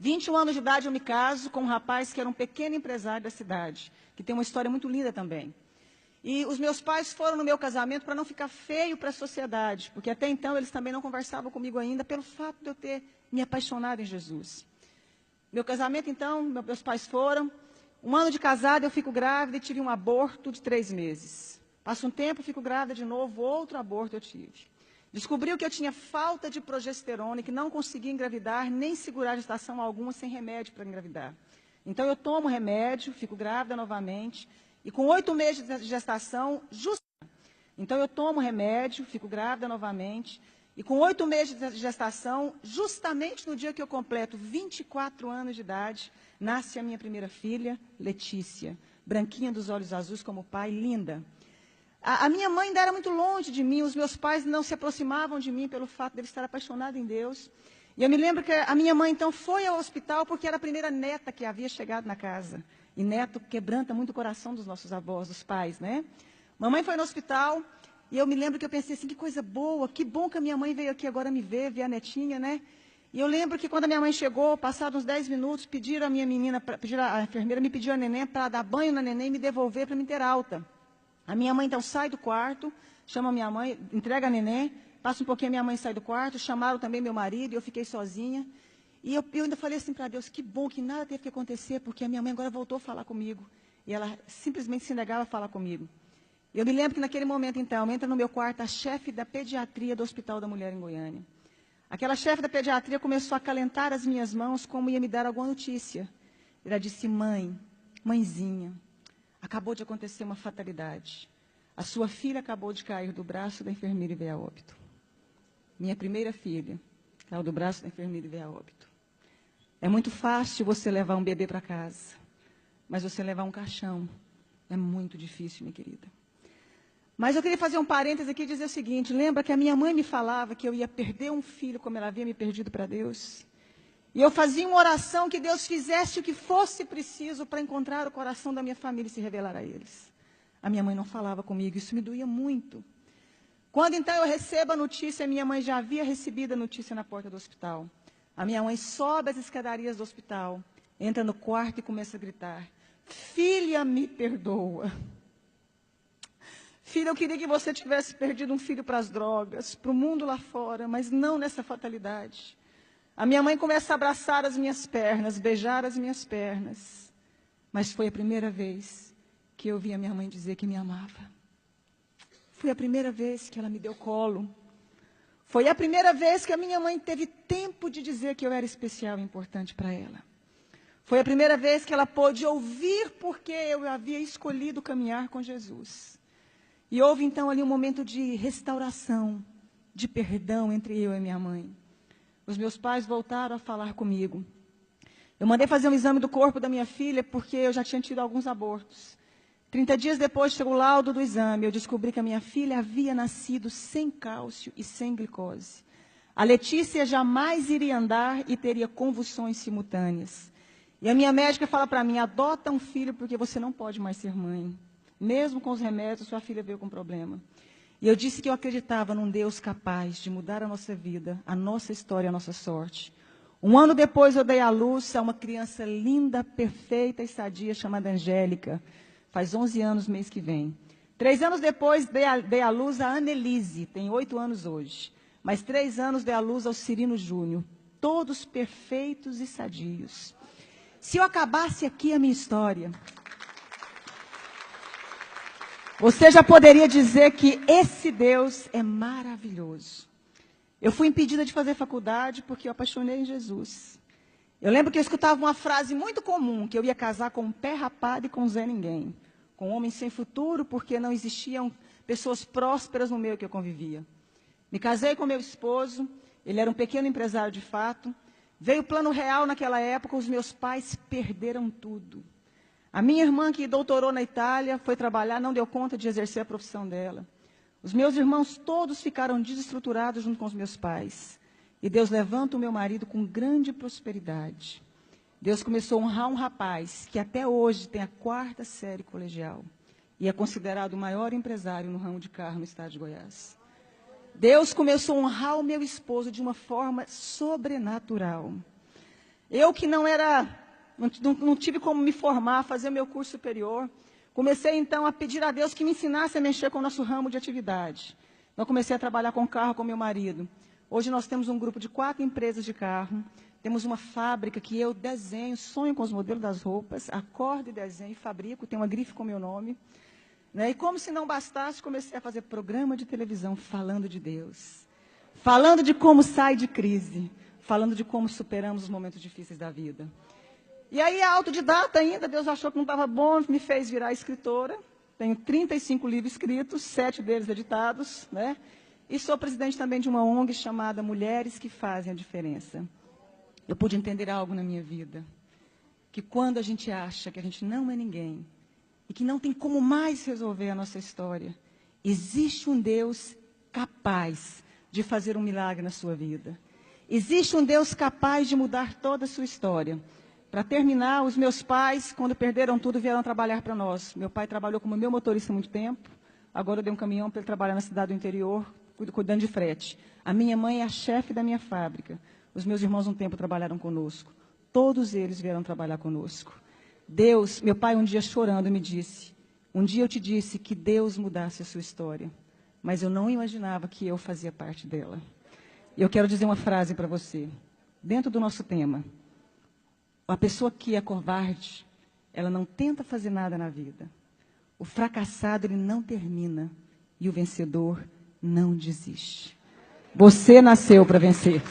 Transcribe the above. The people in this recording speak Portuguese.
21 anos de idade eu me caso com um rapaz que era um pequeno empresário da cidade, que tem uma história muito linda também. E os meus pais foram no meu casamento para não ficar feio para a sociedade, porque até então eles também não conversavam comigo ainda pelo fato de eu ter me apaixonado em Jesus. Meu casamento, então, meus pais foram. Um ano de casada, eu fico grávida e tive um aborto de 3 meses. Passa um tempo, fico grávida de novo, outro aborto eu tive. Descobriu que eu tinha falta de progesterona e que não conseguia engravidar, nem segurar gestação alguma sem remédio para engravidar. Então, eu tomo remédio, fico grávida novamente, e com 8 meses de gestação, então, eu tomo remédio, fico grávida novamente, e com 8 meses de gestação, justamente no dia que eu completo 24 anos de idade, nasce a minha primeira filha, Letícia, branquinha dos olhos azuis como o pai, linda. A minha mãe ainda era muito longe de mim, os meus pais não se aproximavam de mim pelo fato de eu estar apaixonada em Deus. E eu me lembro que a minha mãe, então, foi ao hospital porque era a primeira neta que havia chegado na casa. E neto quebranta muito o coração dos nossos avós, dos pais, né? Mamãe foi no hospital e eu me lembro que eu pensei assim, que coisa boa, que bom que a minha mãe veio aqui agora me ver a netinha, né? E eu lembro que quando a minha mãe chegou, passados uns 10 minutos, pediram a minha menina, a enfermeira me pediu a neném para dar banho na neném e me devolver para me ter alta. A minha mãe, então, sai do quarto, chama a minha mãe, entrega a neném, passa um pouquinho, a minha mãe sai do quarto, chamaram também meu marido, e eu fiquei sozinha. E eu ainda falei assim para Deus, que bom que nada teve que acontecer, porque a minha mãe agora voltou a falar comigo. E ela simplesmente se negava a falar comigo. Eu me lembro que naquele momento, então, entra no meu quarto a chefe da pediatria do Hospital da Mulher em Goiânia. Aquela chefe da pediatria começou a acalentar as minhas mãos como ia me dar alguma notícia. Ela disse, mãezinha, acabou de acontecer uma fatalidade. A sua filha acabou de cair do braço da enfermeira e veio a óbito. Minha primeira filha caiu do braço da enfermeira e veio a óbito. É muito fácil você levar um bebê para casa, mas você levar um caixão é muito difícil, minha querida. Mas eu queria fazer um parêntese aqui e dizer o seguinte, lembra que a minha mãe me falava que eu ia perder um filho como ela havia me perdido para Deus? E eu fazia uma oração que Deus fizesse o que fosse preciso para encontrar o coração da minha família e se revelar a eles. A minha mãe não falava comigo, isso me doía muito. Quando então eu recebo a notícia, minha mãe já havia recebido a notícia na porta do hospital. A minha mãe sobe as escadarias do hospital, entra no quarto e começa a gritar, filha, me perdoa. Filha, eu queria que você tivesse perdido um filho para as drogas, para o mundo lá fora, mas não nessa fatalidade. A minha mãe começa a abraçar as minhas pernas, beijar as minhas pernas. Mas foi a primeira vez que eu vi a minha mãe dizer que me amava. Foi a primeira vez que ela me deu colo. Foi a primeira vez que a minha mãe teve tempo de dizer que eu era especial e importante para ela. Foi a primeira vez que ela pôde ouvir porque eu havia escolhido caminhar com Jesus. E houve então ali um momento de restauração, de perdão entre eu e minha mãe. Os meus pais voltaram a falar comigo. Eu mandei fazer um exame do corpo da minha filha porque eu já tinha tido alguns abortos. 30 dias depois chegou o laudo do exame. Eu descobri que a minha filha havia nascido sem cálcio e sem glicose. A Letícia jamais iria andar e teria convulsões simultâneas. E a minha médica fala para mim, adota um filho porque você não pode mais ser mãe. Mesmo com os remédios, sua filha veio com problema. E eu disse que eu acreditava num Deus capaz de mudar a nossa vida, a nossa história, a nossa sorte. Um ano depois eu dei à luz a uma criança linda, perfeita e sadia chamada Angélica. Faz 11 anos mês que vem. 3 anos depois dei à luz a Annelise, tem 8 anos hoje. Mas 3 anos dei à luz ao Cirino Júnior. Todos perfeitos e sadios. Se eu acabasse aqui a minha história, você já poderia dizer que esse Deus é maravilhoso. Eu fui impedida de fazer faculdade porque eu apaixonei em Jesus. Eu lembro que eu escutava uma frase muito comum, que eu ia casar com um pé rapado e com Zé Ninguém. Com um homem sem futuro, porque não existiam pessoas prósperas no meio que eu convivia. Me casei com meu esposo, ele era um pequeno empresário de fato. Veio o plano real naquela época, os meus pais perderam tudo. A minha irmã, que doutorou na Itália, foi trabalhar, não deu conta de exercer a profissão dela. Os meus irmãos todos ficaram desestruturados junto com os meus pais. E Deus levanta o meu marido com grande prosperidade. Deus começou a honrar um rapaz que até hoje tem a 4ª série colegial. E é considerado o maior empresário no ramo de carro no estado de Goiás. Deus começou a honrar o meu esposo de uma forma sobrenatural. Eu que não tive como me formar, fazer meu curso superior, comecei então a pedir a Deus que me ensinasse a mexer com o nosso ramo de atividade. Eu comecei a trabalhar com carro com meu marido. Hoje nós temos um grupo de 4 empresas de carro, temos uma fábrica que eu desenho, sonho com os modelos das roupas, acordo e desenho, fabrico, tenho uma grife com meu nome. Né? E como se não bastasse, comecei a fazer programa de televisão falando de Deus, falando de como sai de crise, falando de como superamos os momentos difíceis da vida. E aí, autodidata ainda, Deus achou que não estava bom, me fez virar escritora. Tenho 35 livros escritos, 7 deles editados, né? E sou presidente também de uma ONG chamada Mulheres que Fazem a Diferença. Eu pude entender algo na minha vida, que quando a gente acha que a gente não é ninguém, e que não tem como mais resolver a nossa história, existe um Deus capaz de fazer um milagre na sua vida. Existe um Deus capaz de mudar toda a sua história. Para terminar, os meus pais, quando perderam tudo, vieram trabalhar para nós. Meu pai trabalhou como meu motorista há muito tempo, agora eu dei um caminhão para ele trabalhar na cidade do interior, cuidando de frete. A minha mãe é a chefe da minha fábrica. Os meus irmãos um tempo trabalharam conosco. Todos eles vieram trabalhar conosco. Deus, meu pai um dia chorando me disse, um dia eu te disse que Deus mudasse a sua história, mas eu não imaginava que eu fazia parte dela. Eu quero dizer uma frase para você, dentro do nosso tema. A pessoa que é covarde, ela não tenta fazer nada na vida. O fracassado, ele não termina, e o vencedor não desiste. Você nasceu para vencer.